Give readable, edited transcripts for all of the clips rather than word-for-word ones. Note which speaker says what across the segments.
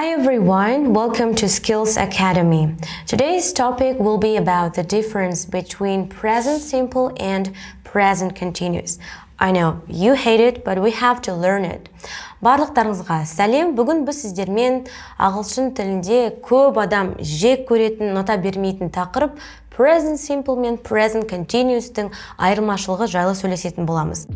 Speaker 1: Hi everyone, welcome to Skills Academy. Today's topic will be about the difference between present simple and present continuous. I know you hate it, but we have to learn it. Барлықтарыңызға сәлем. Бүгін біз сіздермен ағылшын тілінде көп адам жек көретін, нота бермейтін тақырып present simple мен present continuous-тің айырмашылығы жайлы сөйлесетін боламыз.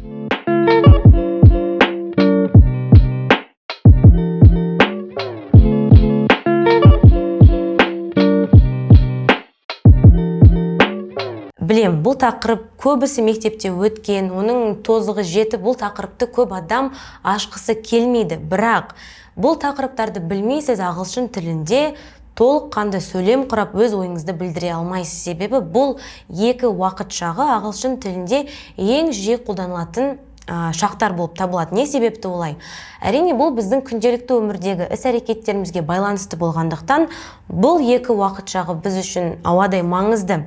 Speaker 1: Білем, бұл тақырып көбісі мектепте өткен, оның тозығы жетіп, бұл тақырыпты көп адам ашқысы келмейді. Бірақ бұл тақырыптарды білмейсіз, ағылшын тілінде толыққанды сөйлем құрап өз ойыңызды білдіре алмайсыз. Себебі бұл екі уақытшағы ағылшын тілінде ең жиі қолданылатын шақтар болып табылады. Не себепті олай? Әрине, бұл біздің күнделікті өмірдегі іс-әрекеттерімізге байланысты болғандықтан, бұл екі уақытшағы біз үшін ауадай маңызды.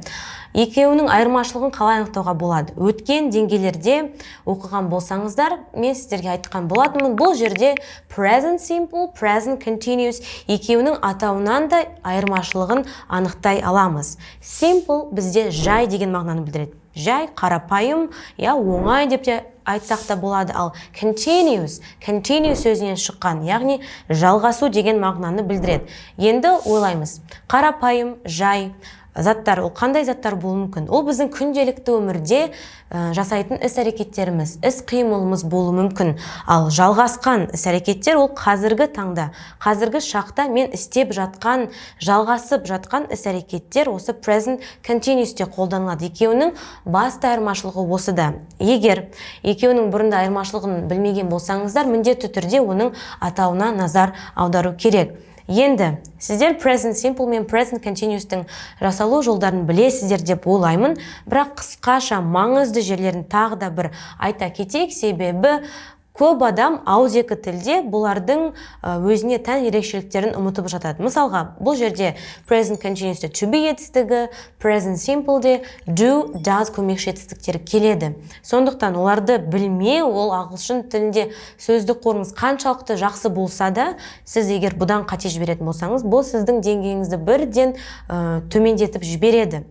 Speaker 1: Екеуінің айырмашылығын қалай анықтауға болады? Өткен деңгейлерде оқыған болсаңыздар, мен сіздерге айтқан болатынмын. Бұл жерде present simple, present continuous екеуінің атауынан да айырмашылығын анықтай аламыз. Simple бізде жай деген мағынаны білдіреді. Жай, қарапайым, оңай деп те айтсақ та болады. Ал continuous сөзінен шыққан, яғни жалғасу деген мағынаны білдіреді. Енді ойлаймыз, қарапайым, жай заттар, ол қандай заттар болуы мүмкін? Ол біздің күнделікті өмірде жасайтын іс-әрекеттеріміз, іс-қимылымыз болуы мүмкін. Ал жалғасқан іс-әрекеттер ол қазіргі таңда, қазіргі шақта мен істеп жатқан, жалғасып жатқан іс-әрекеттер осы present continuous'те қолданылады. Екеуінің басты айырмашылығы осыда. Егер екеуінің бұрында айырмашылығын білмеген болсаңыздар, міндетті түрде оның атауына назар аудару керек. Енді, сіздер present simple мен present continuous-тің жасалу жолдарын білесіздер деп ойлаймын, бірақ қысқаша маңызды жерлерін тағы да бір айта кетейік, себебі көп адам ауызекі тілде бұлардың өзіне тән ерекшеліктерін ұмытып жатады. Мысалға, бұл жерде present continuous-те to be етістігі, present simple-де do, does көмекші етістіктері келеді. Сондықтан оларды білмеу, ол ағылшын тілінде сөздік қорыңыз қаншалықты жақсы болса да, сіз егер бұдан қате жіберетін болсаңыз, бұл сіздің деңгейіңізді бірден төмендетіп жібереді.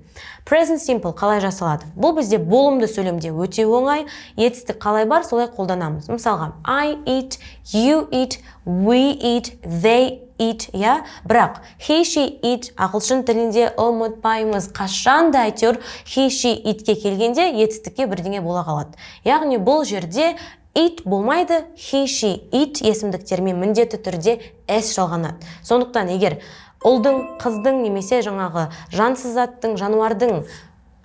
Speaker 1: Present simple қалай жасалады? Бұл бізде болымды сөйлемде өте оңай, етістік қалай бар, солай қолданамыз. Мысалға, I eat, you eat, we eat, they eat, бірақ he, she eat ағылшын тілінде ұмытпаймыз. Қашанда әйтеуір he, she eatке келгенде етістікке бірдеңе бола қалады. Яғни бұл жерде eat болмайды, he, she eat есімдіктермен міндетті түрде s жалғанады. Сондықтан егер ұлдың, қыздың немесе жаңағы жансыз заттың, жануардың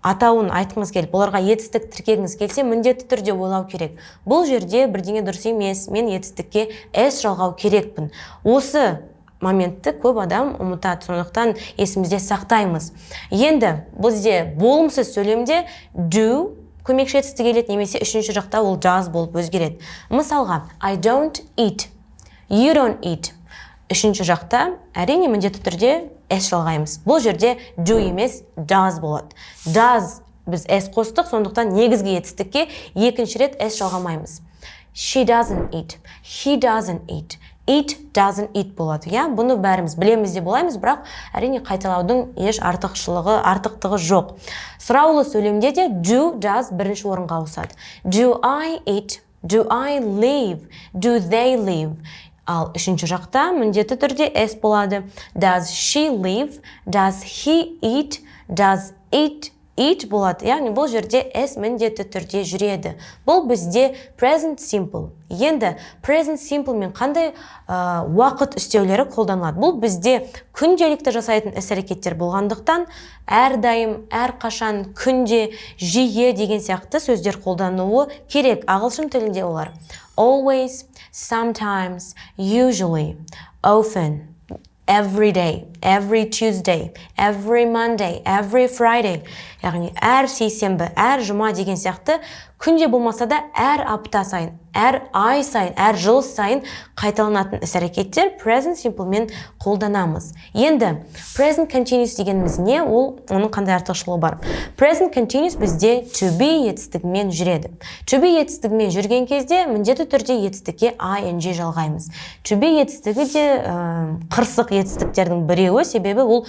Speaker 1: атауын айтқыңыз келіп, оларға етістік тіркегіңіз келсе, міндетті түрде ойлау керек. Бұл жерде бірдеңе дұрыс емес, мен етістікке s жалғау керекпін. Осы моментті көп адам ұмытады, сондықтан есімізде сақтаймыз. Енді бізде болымсыз сөйлемде do көмекші етістік келеді, немесе үшінші жақта ол does болып өзгереді. Мысалға, I don't eat, you don't eat. Үшінші жақта әрине міндетті түрде s жалғаймыз. Бұл жерде do емес does болады. Does біз s қостық, сондықтан негізгі етістікке екінші рет s жалғамаймыз. She doesn't eat, he doesn't eat, it doesn't eat болады. Бұны бәріміз білеміз де болаймыз, бірақ әрине қайталаудың еш артықтығы жоқ. Сұраулы сөйлемде де do, does бірінші орынға ауысады. Do I eat, do I live, do they live? Ал үшінші жақта міндетті түрде s болады. Does she live? Does he eat? Does it eat болады. Яғни бұл жерде s міндетті түрде жүреді. Бұл бізде present simple. Енді present simple мен қандай уақыт үстеулері қолданылады? Бұл бізде күнделікті жасайтын іс-әрекеттер болғандықтан, әрдайым, әрқашан, күнде, жиі деген сияқты сөздер қолдануы керек. Ағылшын тілінде олар always, sometimes, usually, often, every day, every Tuesday, every Monday, every Friday. Яғни әр сейсенбі, әр жұма деген сияқты күнде болмаса да әр апта сайын, әр ай сайын, әр жыл сайын қайталанатын іс-әрекеттер present simple мен қолданамыз. Енді present continuous дегеніміз не? Оның қандай артықшылығы бар? Present continuous бізде to be етістігімен жүреді. To be етістігімен жүрген кезде міндетті түрде етістікке ing жалғаймыз. To be етістігі де қырсық етістіктердің біреуі, себебі ол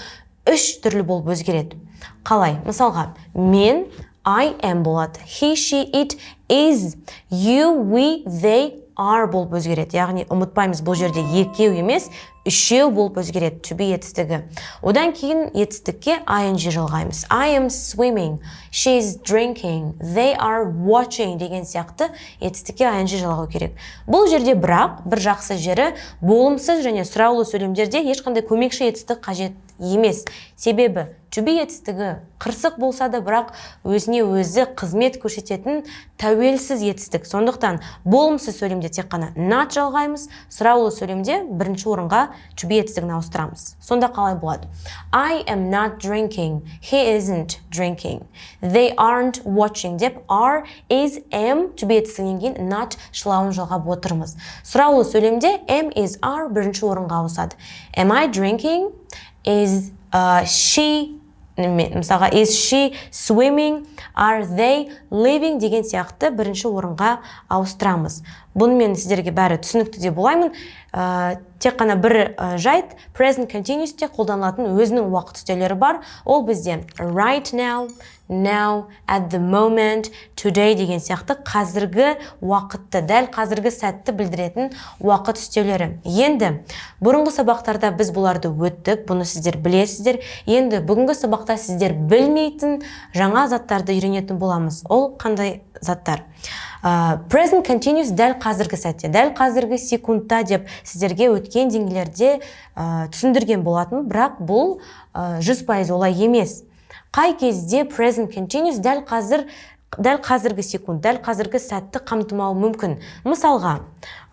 Speaker 1: үш түрлі болып өзгереді. Қалай? Мысалға, мен I am болады. He, she, it, is, you, we, they, are болып өзгереді. Яғни ұмытпаймыз, бұл жерде екеу емес, үшеу болып өзгереді to be етістігі. Одан кейін етістікке ing жалғаймыз. I am swimming, she is drinking, they are watching деген сияқты етістікке ing жалғау керек. Бұл жерде бірақ бір жақсы жері болымсыз және сұраулы сөйлемдерде ешқандай көмекші етістік қажет емес. Себебі to be етістігі қырсық болса да, бірақ өзіне өзі қызмет көрсететін тәуелсіз етістік. Сондықтан болымсыз сөйлемде тек қана not жалғаймыз, сұраулы сөйлемде бірінші орынға to be етістігін ауыстырамыз. Сонда қалай болады? I am not drinking, he isn't drinking, they aren't watching деп are, is, am to be етістігінен кейін not шылауын жалғап отырмыз. Сұраулы сөйлемде am, is, are бірінші орынға ауысады. Am I drinking? Is she, мысалға, is she swimming? Are they living? Деген сияқты бірінші орынға ауыстырамыз. Бұнымен сіздерге бәрі түсінікті деп ойлаймын. Тек қана бір жайт, present continuous'те қолданылатын өзінің уақыт үстеулері бар. Ол бізде right now, now, at the moment, today деген сияқты қазіргі уақытты, дәл қазіргі сәтті білдіретін уақыт үстеулері. Енді бұрынғы сабақтарда біз бұларды өттік, бұны сіздер білесіздер. Енді бүгінгі сабақта сіздер білмейтін жаңа заттарды үйренетін боламыз. Ол қандай заттар? Present continuous дәл қазіргі сәтте, дәл қазіргі секундта деп сіздерге өткен деңгейлерде түсіндірген болатын, бірақ бұл 100% олай емес. Қай кезде present continuous дәл қазіргі секунд, дәл қазіргі сәтті қамтымауы мүмкін. Мысалға,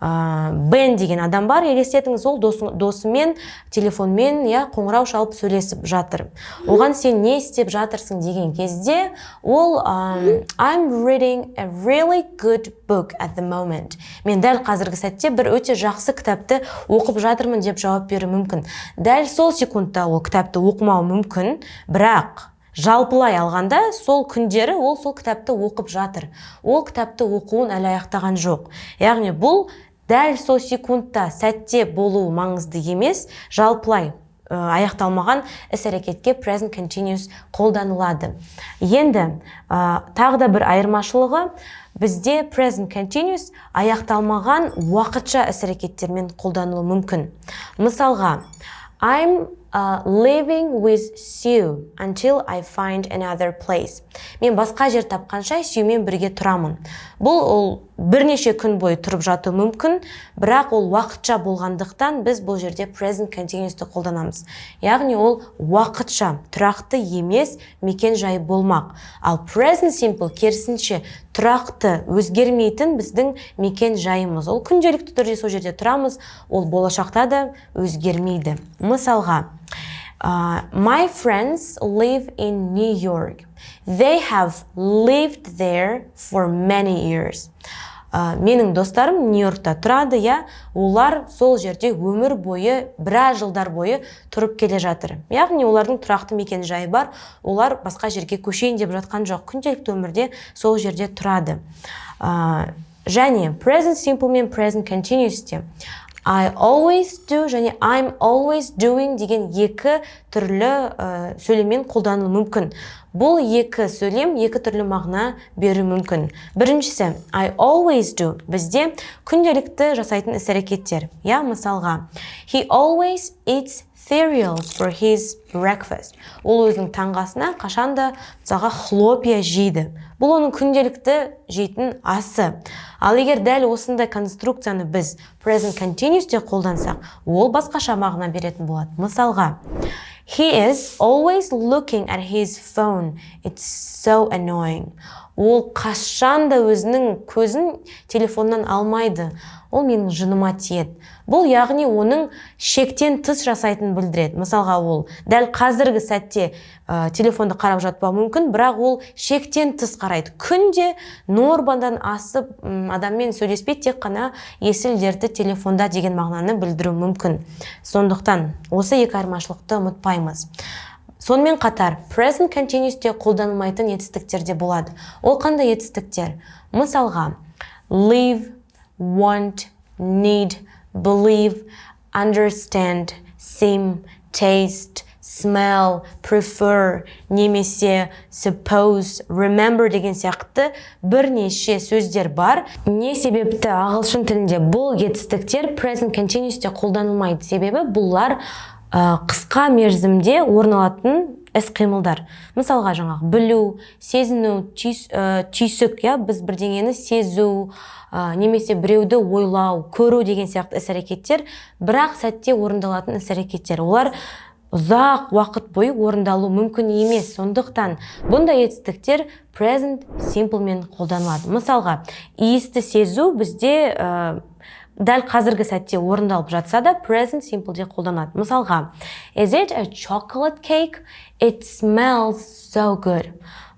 Speaker 1: Бен деген адам бар, елестетіңіз, ол досымен телефонмен қоңырау шалып сөйлесіп жатыр. Оған сен не істеп жатырсың деген кезде, ол I'm reading a really good book at the moment. Мен дәл қазіргі сәтте бір өте жақсы кітапты оқып жатырмын деп жауап беруі мүмкін. Дәл сол секундта ол кітапты оқымауы мүмкін, бірақ жалпылай алғанда сол күндері ол сол кітапты оқып жатыр. Ол кітапты оқуын әлі аяқтаған жоқ. Яғни бұл дәл сол секундта сәтте болуы маңызды емес, жалпылай аяқталмаған іс-әрекетке present continuous қолданылады. Енді тағы да бір айырмашылығы, бізде present continuous аяқталмаған уақытша іс-әрекеттермен қолданылуы мүмкін. Мысалға, I'm living with Sue until I find another place. Мен басқа жер тапқанша Сюмен бірге тұрамын. Бұл ол бірнеше күн бойы тұрып жатуы мүмкін, бірақ ол уақытша болғандықтан біз бұл жерде present continuous'ты қолданамыз. Яғни ол уақытша, тұрақты емес мекен жайы болмақ. Ал present simple керісінше тұрақты, өзгермейтін біздің мекен жайымыз. Ол күнделікті түрде сол жерде тұрамыз, ол болашақта да өзгермейді. Мысалға, my friends live in New York. They have lived there for many years. Менің достарым Нью-Йоркта тұрады, олар сол жерде өмір бойы, біраз жылдар бойы тұрып келе жатыр. Яғни олардың тұрақты мекен жайы бар, олар басқа жерге көшейін деп жатқан жоқ, күнделікті өмірде сол жерде тұрады. Және present simple мен present continuous'те I always do және I'm always doing деген екі түрлі сөйлеммен қолданылуы мүмкін. Бұл екі сөйлем екі түрлі мағына беруі мүмкін. Біріншісі, I always do бізде күнделікті жасайтын іс-әрекеттер. Мысалға, he always eats cereals for his breakfast. Ол өзінің таңғасына қашанда мысалға хлопья жейді. Бұл оның күнделікті жейтін асы. Ал егер дәл осындай конструкцияны біз present continuous'те қолдансақ, ол басқаша мағына беретін болады. Мысалға, he is always looking at his phone. It's so annoying. ол қашан да өзінің көзін телефоннан алмайды. Ол менің жыныма тиеді. Бұл яғни оның шектен тыс жасайтынын білдіреді. Мысалға, ол дәл қазіргі сәтте телефонды қарап жатпауы мүмкін, бірақ ол шектен тыс қарайды. Күнде нормадан асып адаммен сөйлеспейді, тек қана есіл дерті телефонда деген мағынаны білдіру мүмкін. Сондықтан осы екі айырмашылықты ұмытпаймыз. Сонымен қатар, present continuous'те қолданылмайтын етістіктер де болады. Ол қандай етістіктер? Мысалға, live, want, need, believe, understand, seem, taste, smell, prefer, немесе suppose, remember деген сияқты бірнеше сөздер бар. Не себепті ағылшын тілінде бұл етістіктер present continuous'те қолданылмайды? Себебі бұлар қысқа мерзімде орын алатын іс-қимылдар. Мысалға, жаңағы білу, сезіну, түйсік, біз бірдеңені сезу, немесе біреуді ойлау, көру деген сияқты іс-әрекеттер бірақ сәтте орындалатын іс-әрекеттер. Олар ұзақ уақыт бойы орындалу мүмкін емес. Сондықтан бұндай етістіктер present simple мен қолданылады. Мысалға, иісті сезу бізде дәл қазіргі сәтте орындалып жатса да present simple де қолданады. Мысалға, is it a chocolate cake? It smells so good.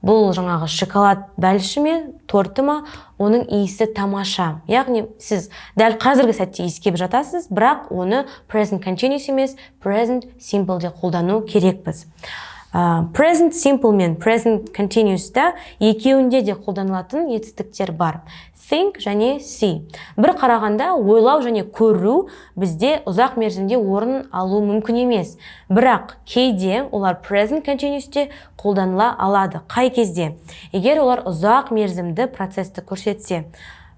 Speaker 1: Бұл жаңағы шоколад бәліші ме, торты ма, оның иісі тамаша. Яғни сіз дәл қазіргі сәтте иіскеп жатасыз, бірақ оны present continuous емес, present simple де қолдану керекпіз. Present simple мен present continuous'та екеуінде де қолданылатын етістіктер бар. Think және see. Бір қарағанда ойлау және көру бізде ұзақ мерзімде орын алу мүмкін емес. Бірақ кейде олар present continuous'те қолданыла алады. Қай кезде? Егер олар ұзақ мерзімді процесті көрсетсе.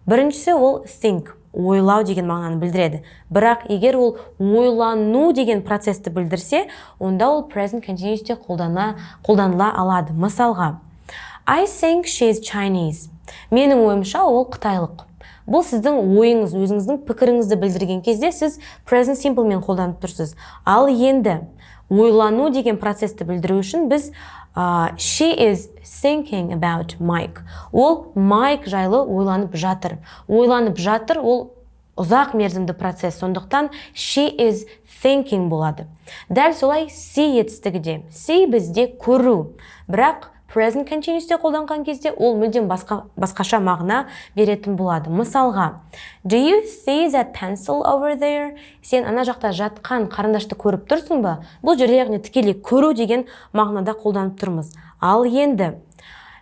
Speaker 1: Біріншісі ол think, ойлау деген мағынаны білдіреді. Бірақ егер ол ойлану деген процесті білдірсе, онда ол present continuous'те қолданыла алады. Мысалға, I think she is Chinese. Менің ойымша ол қытайлық. Бұл сіздің ойыңыз, өзіңіздің пікіріңізді білдірген кезде сіз present simple мен қолданып тұрсыз. Ал енді ойлану деген процесті білдіру үшін біз she is thinking about Mike. Ол Mike жайлы ойланып жатыр. Ойланып жатыр, ол ұзақ мерзімді процесс. Сондықтан she is thinking болады. Дәл солай see етістігі де. See бізде көру. Бірақ present continuous'те қолданған кезде ол мүлдем басқаша мағына беретін болады. Мысалға, do you see that pencil over there? Сен ана жақта жатқан қарындашты көріп тұрсың ба? Бұл жерде яғни тікелей көру деген мағынада қолданып тұрмыз. Ал енді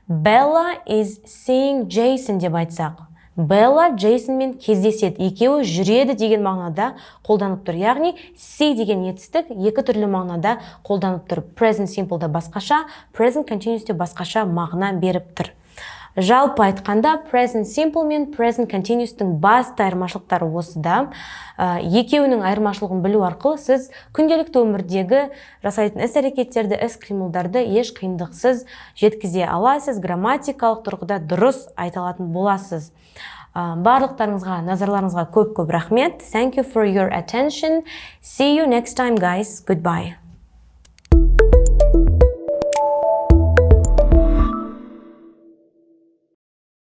Speaker 1: Bella is seeing Jason деп айтсақ, Bella Jasonмен кездеседі, екеуі жүреді деген мағынада қолданып тұр. Яғни see деген етістік екі түрлі мағынада қолданып тұр. Present simple да басқаша, present continuous те басқаша мағына беріп тұр. Жалпы айтқанда present simple мен present continuous-тың басты айырмашылықтары осыда. Екеуінің айырмашылығын білу арқылы сіз күнделікті өмірдегі жасайтын іс-әрекеттерді, іс-қимылдарды еш қиындықсыз жеткізе аласыз, грамматикалық тұрғыда дұрыс айта алатын боласыз. Барлықтарыңызға, назарларыңызға көп рахмет. Thank you for your attention. See you next time, guys. Goodbye.